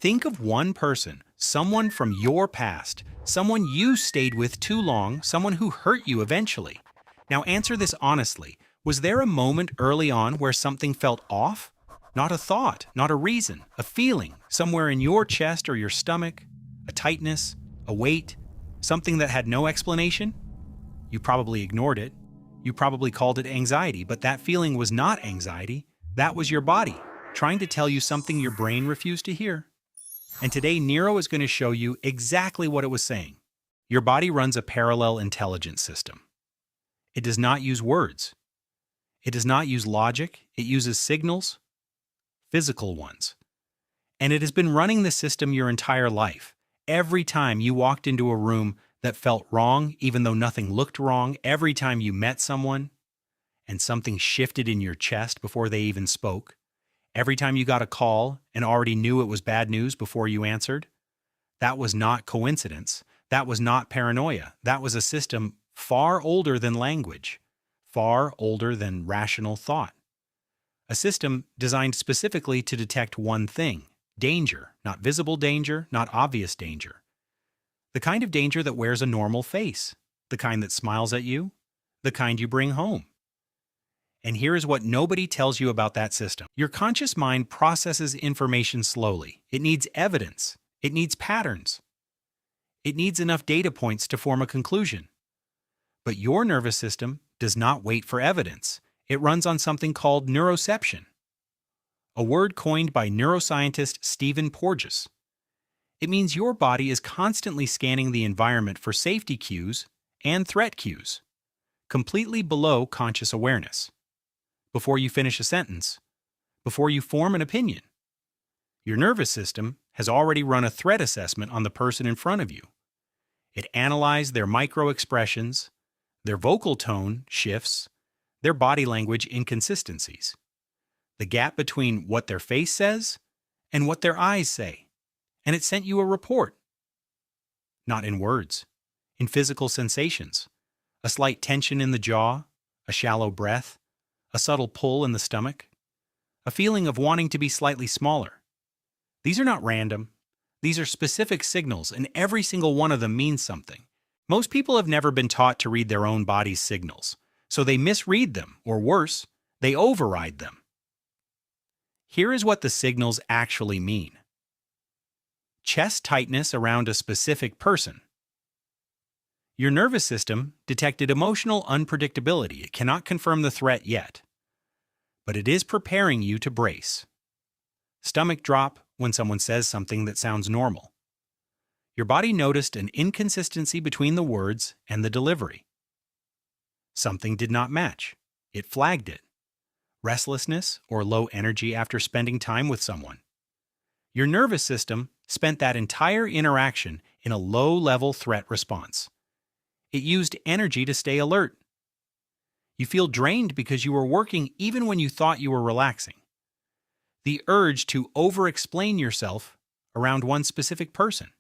Think of one person, someone from your past, someone you stayed with too long, someone who hurt you eventually. Now answer this honestly. Was there a moment early on where something felt off? Not a thought, not a reason, a feeling, somewhere in your chest or your stomach, a tightness, a weight, something that had no explanation? You probably ignored it. You probably called it anxiety, but that feeling was not anxiety. That was your body, trying to tell you something your brain refused to hear. And today, Nero is going to show you exactly what it was saying. Your body runs a parallel intelligence system. It does not use words. It does not use logic. It uses signals, physical ones. And it has been running the system your entire life. Every time you walked into a room that felt wrong, even though nothing looked wrong, every time you met someone and something shifted in your chest before they even spoke, every time you got a call and already knew it was bad news before you answered, that was not coincidence. That was not paranoia. That was a system far older than language, far older than rational thought. A system designed specifically to detect one thing: danger, not visible danger, not obvious danger. The kind of danger that wears a normal face, the kind that smiles at you, the kind you bring home. And here is what nobody tells you about that system. Your conscious mind processes information slowly. It needs evidence. It needs patterns. It needs enough data points to form a conclusion. But your nervous system does not wait for evidence. It runs on something called neuroception, a word coined by neuroscientist Stephen Porges. It means your body is constantly scanning the environment for safety cues and threat cues, completely below conscious awareness. Before you finish a sentence, before you form an opinion, your nervous system has already run a threat assessment on the person in front of you. It analyzed their micro-expressions, their vocal tone shifts, their body language inconsistencies, the gap between what their face says and what their eyes say, and it sent you a report. Not in words, in physical sensations, a slight tension in the jaw, a shallow breath, a subtle pull in the stomach, a feeling of wanting to be slightly smaller. These are not random. These are specific signals, and every single one of them means something. Most people have never been taught to read their own body's signals, so they misread them, or worse, they override them. Here is what the signals actually mean. Chest tightness around a specific person. Your nervous system detected emotional unpredictability. It cannot confirm the threat yet, but it is preparing you to brace. Stomach drop when someone says something that sounds normal. Your body noticed an inconsistency between the words and the delivery. Something did not match. It flagged it. Restlessness or low energy after spending time with someone. Your nervous system spent that entire interaction in a low-level threat response. It used energy to stay alert. You feel drained because you were working even when you thought you were relaxing. The urge to over-explain yourself around one specific person.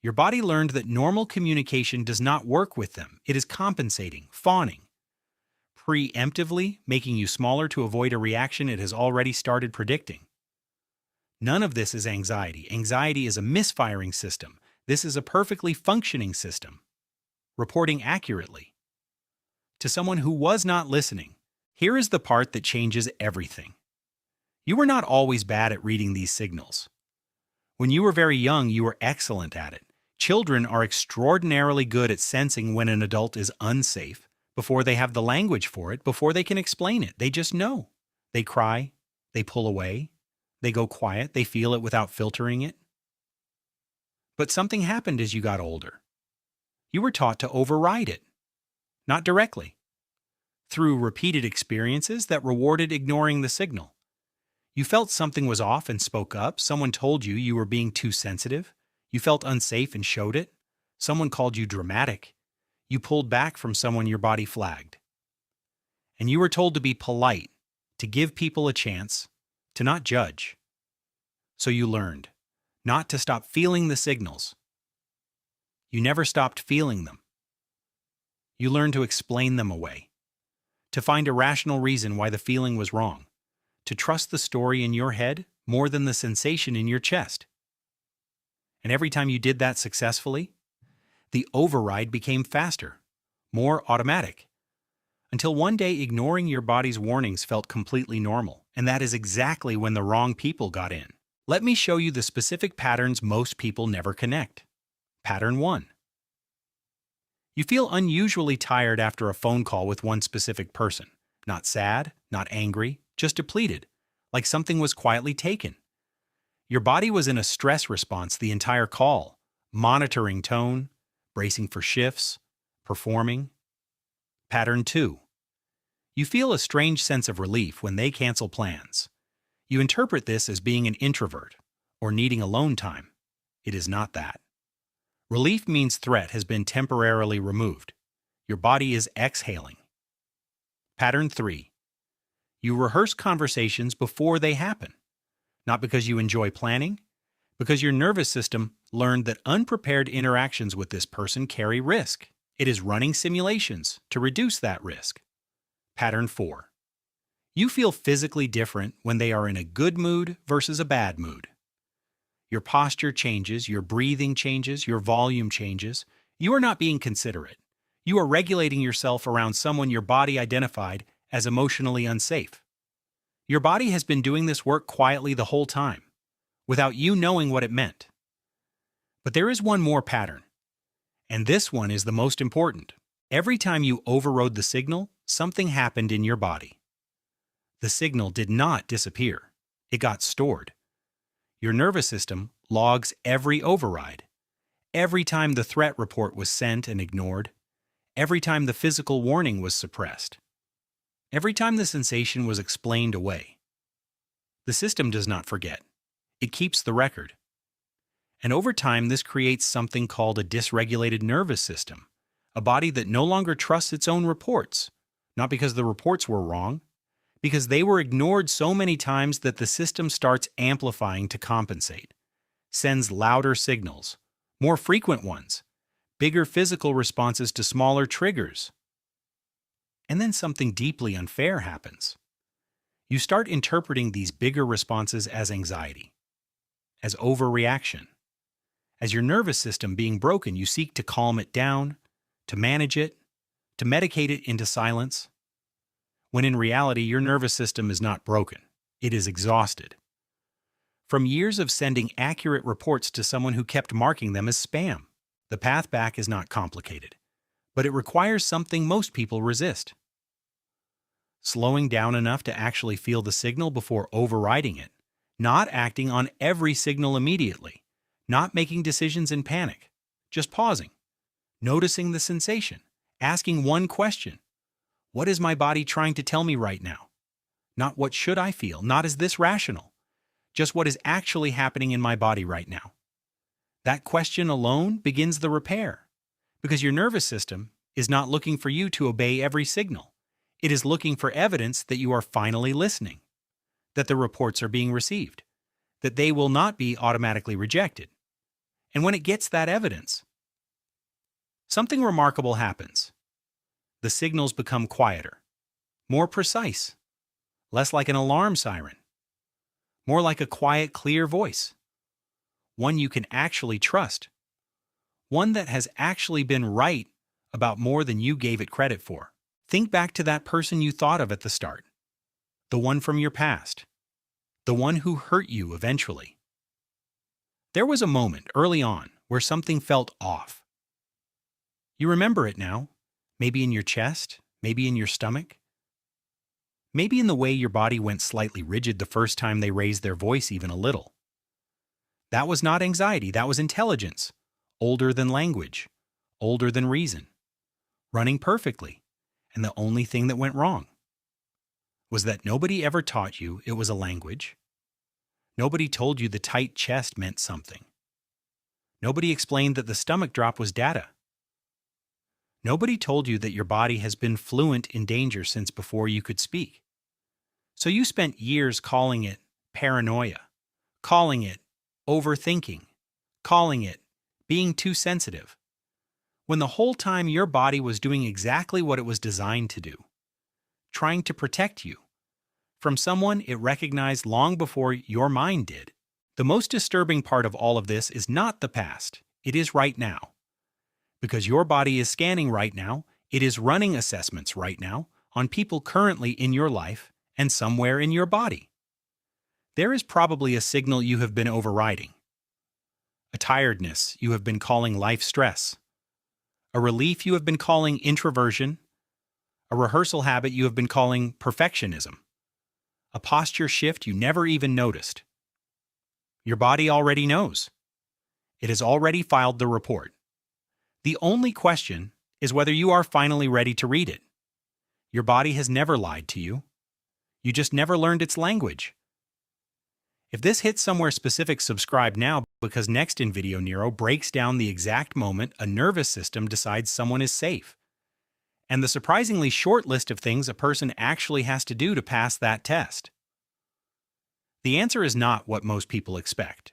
Your body learned that normal communication does not work with them. It is compensating, fawning, preemptively making you smaller to avoid a reaction it has already started predicting. None of this is anxiety. Anxiety is a misfiring system. This is a perfectly functioning system, reporting accurately. To someone who was not listening, here is the part that changes everything. You were not always bad at reading these signals. When you were very young, you were excellent at it. Children are extraordinarily good at sensing when an adult is unsafe before they have the language for it, before they can explain it. They just know. They cry, they pull away, they go quiet, they feel it without filtering it. But something happened as you got older. You were taught to override it. Not directly. Through repeated experiences that rewarded ignoring the signal. You felt something was off and spoke up. Someone told you you were being too sensitive. You felt unsafe and showed it. Someone called you dramatic. You pulled back from someone your body flagged. And you were told to be polite, to give people a chance, to not judge. So you learned not to stop feeling the signals. You never stopped feeling them. You learned to explain them away, to find a rational reason why the feeling was wrong, to trust the story in your head more than the sensation in your chest. And every time you did that successfully, the override became faster, more automatic, until one day ignoring your body's warnings felt completely normal, and that is exactly when the wrong people got in. Let me show you the specific patterns most people never connect. Pattern 1. You feel unusually tired after a phone call with one specific person. Not sad, not angry, just depleted, like something was quietly taken. Your body was in a stress response the entire call, monitoring tone, bracing for shifts, performing. Pattern 2. You feel a strange sense of relief when they cancel plans. You interpret this as being an introvert or needing alone time. It is not that. Relief means threat has been temporarily removed. Your body is exhaling. Pattern 3. You rehearse conversations before they happen. Not because you enjoy planning, because your nervous system learned that unprepared interactions with this person carry risk. It is running simulations to reduce that risk. Pattern 4. You feel physically different when they are in a good mood versus a bad mood. Your posture changes, your breathing changes, your volume changes. You are not being considerate. You are regulating yourself around someone your body identified as emotionally unsafe. Your body has been doing this work quietly the whole time, without you knowing what it meant. But there is one more pattern, and this one is the most important. Every time you overrode the signal, something happened in your body. The signal did not disappear. It got stored. Your nervous system logs every override. Every time the threat report was sent and ignored. Every time the physical warning was suppressed. Every time the sensation was explained away. The system does not forget. It keeps the record. And over time, this creates something called a dysregulated nervous system, a body that no longer trusts its own reports, not because the reports were wrong, because they were ignored so many times that the system starts amplifying to compensate, sends louder signals, more frequent ones, bigger physical responses to smaller triggers. And then something deeply unfair happens. You start interpreting these bigger responses as anxiety, as overreaction. As your nervous system being broken, you seek to calm it down, to manage it, to medicate it into silence, when in reality your nervous system is not broken, it is exhausted. From years of sending accurate reports to someone who kept marking them as spam, the path back is not complicated, but it requires something most people resist. Slowing down enough to actually feel the signal before overriding it, not acting on every signal immediately, not making decisions in panic, just pausing, noticing the sensation, asking one question. What is my body trying to tell me right now? Not what should I feel, not is this rational, just what is actually happening in my body right now. That question alone begins the repair, because your nervous system is not looking for you to obey every signal. It is looking for evidence that you are finally listening, that the reports are being received, that they will not be automatically rejected. And when it gets that evidence, something remarkable happens. The signals become quieter, more precise, less like an alarm siren, more like a quiet, clear voice, one you can actually trust, one that has actually been right about more than you gave it credit for. Think back to that person you thought of at the start, the one from your past, the one who hurt you eventually. There was a moment early on where something felt off. You remember it now. Maybe in your chest, maybe in your stomach, maybe in the way your body went slightly rigid the first time they raised their voice even a little. That was not anxiety, that was intelligence, older than language, older than reason, running perfectly, and the only thing that went wrong was that nobody ever taught you it was a language. Nobody told you the tight chest meant something. Nobody explained that the stomach drop was data. Nobody told you that your body has been fluent in danger since before you could speak. So you spent years calling it paranoia, calling it overthinking, calling it being too sensitive, when the whole time your body was doing exactly what it was designed to do, trying to protect you, from someone it recognized long before your mind did. The most disturbing part of all of this is not the past, it is right now. Because your body is scanning right now, it is running assessments right now on people currently in your life and somewhere in your body. There is probably a signal you have been overriding. A tiredness you have been calling life stress. A relief you have been calling introversion. A rehearsal habit you have been calling perfectionism. A posture shift you never even noticed. Your body already knows. It has already filed the report. The only question is whether you are finally ready to read it. Your body has never lied to you. You just never learned its language. If this hits somewhere specific, subscribe now, because next in video Nero breaks down the exact moment a nervous system decides someone is safe, and the surprisingly short list of things a person actually has to do to pass that test. The answer is not what most people expect.